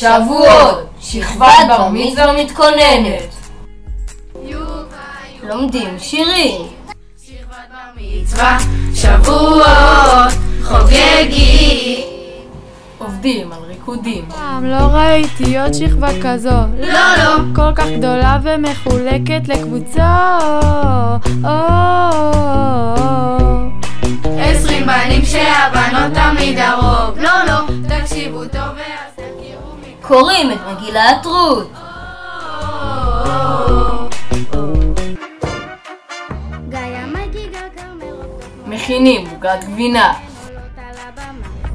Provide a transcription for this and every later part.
שבועות, שכבת בר מצווה מתכוננת. לומדים שירים. שכבת בר מצווה, שבועות, חוגגים. עובדים על ריקודים. פעם לא ראיתי עוד שכבה כזו. לא. כל כך גדולה ומחולקת לקבוצות. 20 בנים שהבנות תמיד הרוב. לא. תקשיבו טוב ואז תכירו מי. קוראים את מגילת רות. מכינים עוגת גבינה.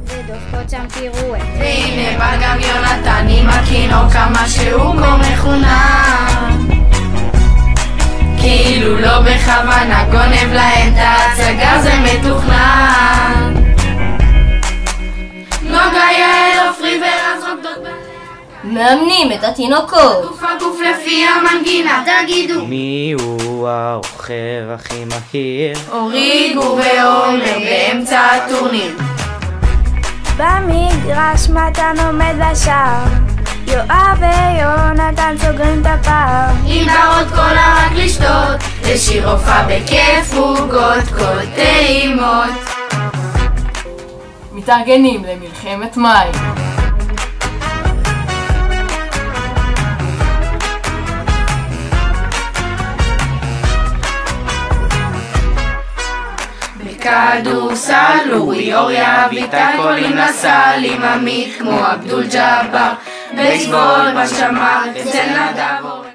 ודופקות שם תראו את זה. והנה בא גם יונתן עם הכינור כמה שהוא כה מחונן. כאילו לא בכוונה גונב להם את ההצגה, זה מתוכנן. נוגה יעל עופרי ורז רוקדות בלב. מאמנים את התינוקות. גוף הגוף לפי המנגינה, תגידו מי הוא הרוכב הכי מהיר? אורי גור ועומר באמצע הטורניר. במגרש מתן עומד לשער, יואב ויונתן סוגרים את הפער. עם גרות קולה רק לשתות, לשיר הופעה בכיף עוגות כה טעימות. מתארגנים למלחמת מים. בכדורסל אורי אוריה אביטל קולים לסל עם עמית כמו אבדול ג'אבר. בייסבול בשמר אצל נדב אורן.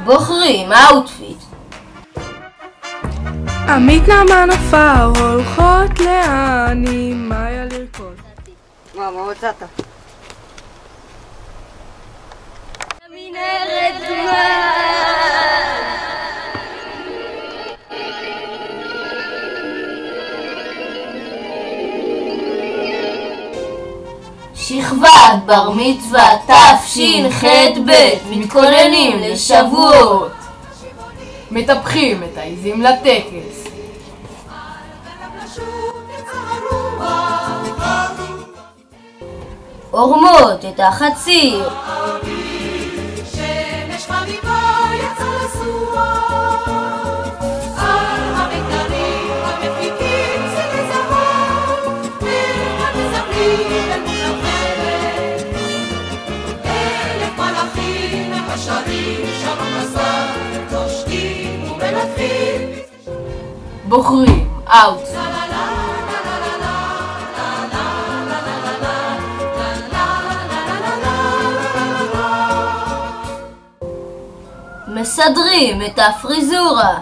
בוחרים אאוטפיט. עמית נעמה נופר הולכות לאן עם מאיה לרקוד. מה מצאת? שכבת בר מצווה תשח"ב מתכוננים לשבועות. מטפחים את העיזים לטקס. עורמות את החציר. שמש חביבה יצא לסוח, על המגדלים המפיקים שירי זהב, והמזמרים אל מוזמרת. 1000 מלאכים השרים שם המסע, נושקים ומלטפים. בוחרים אאוט. מסדרים את הפריזורה.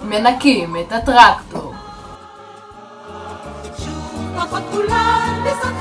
מנקים את הטרקטור. שוב כוחות כולן בסוד